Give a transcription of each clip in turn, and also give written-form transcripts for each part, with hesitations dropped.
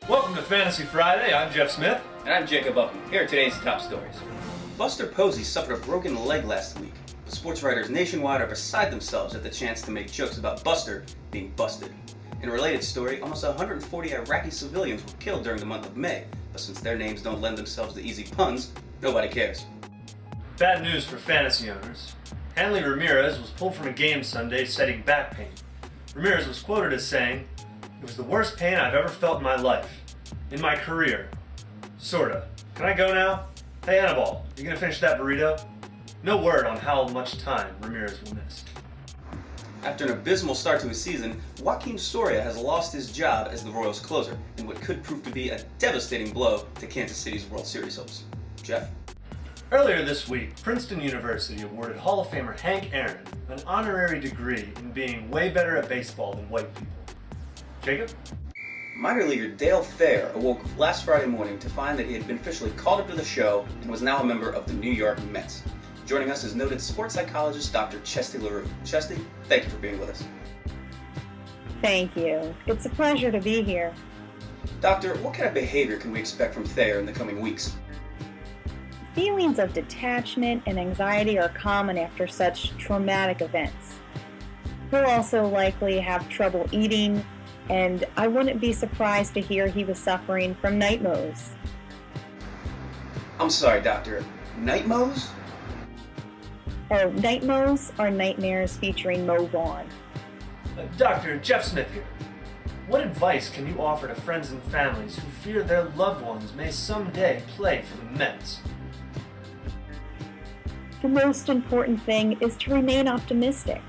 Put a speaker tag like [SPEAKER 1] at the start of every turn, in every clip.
[SPEAKER 1] Welcome to Fantasy Friday. I'm Jeff Smith.
[SPEAKER 2] And I'm Jacob Upham. Here are today's top stories. Buster Posey suffered a broken leg last week, but sports writers nationwide are beside themselves at the chance to make jokes about Buster being busted. In a related story, almost 140 Iraqi civilians were killed during the month of May, but since their names don't lend themselves to easy puns, nobody cares.
[SPEAKER 1] Bad news for fantasy owners. Hanley Ramirez was pulled from a game Sunday citing back pain. Ramirez was quoted as saying, "It was the worst pain I've ever felt in my life. In my career. Sorta. Can I go now? Hey Annabelle, you gonna finish that burrito?" No word on how much time Ramirez will miss.
[SPEAKER 2] After an abysmal start to his season, Joaquin Soria has lost his job as the Royals closer in what could prove to be a devastating blow to Kansas City's World Series hopes. Jeff?
[SPEAKER 1] Earlier this week, Princeton University awarded Hall of Famer Hank Aaron an honorary degree in being way better at baseball than white people. Jacob?
[SPEAKER 2] Minor leaguer Dale Thayer awoke last Friday morning to find that he had been officially called up to the show and was now a member of the New York Mets. Joining us is noted sports psychologist Dr. Chesty LaRue. Chesty, thank you for being with us.
[SPEAKER 3] Thank you. It's a pleasure to be here.
[SPEAKER 2] Doctor, what kind of behavior can we expect from Thayer in the coming weeks?
[SPEAKER 3] Feelings of detachment and anxiety are common after such traumatic events. He'll also likely have trouble eating, and I wouldn't be surprised to hear he was suffering from nightmares.
[SPEAKER 2] I'm sorry, Doctor. Nightmares?
[SPEAKER 3] Oh, nightmares are nightmares featuring Mo Vaughn.
[SPEAKER 1] Dr. Jeff Smith here. What advice can you offer to friends and families who fear their loved ones may someday play for the Mets?
[SPEAKER 3] The most important thing is to remain optimistic.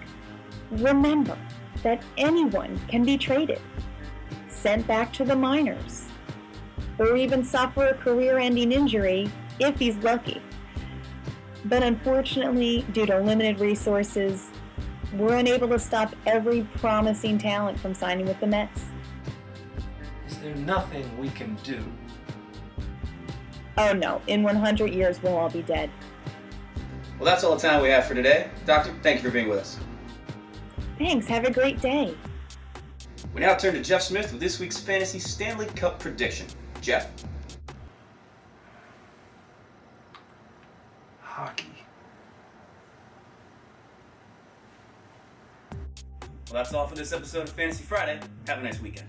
[SPEAKER 3] Remember that anyone can be traded, sent back to the minors, or even suffer a career-ending injury if he's lucky. But unfortunately, due to limited resources, we're unable to stop every promising talent from signing with the Mets.
[SPEAKER 1] Is there nothing we can do?
[SPEAKER 3] Oh no, in 100 years we'll all be dead.
[SPEAKER 2] Well, that's all the time we have for today. Doctor, thank you for being with us.
[SPEAKER 3] Thanks, have a great day.
[SPEAKER 2] We now turn to Jeff Smith with this week's Fantasy Stanley Cup prediction. Jeff?
[SPEAKER 4] Hockey.
[SPEAKER 2] Well, that's all for this episode of Fantasy Friday. Have a nice weekend.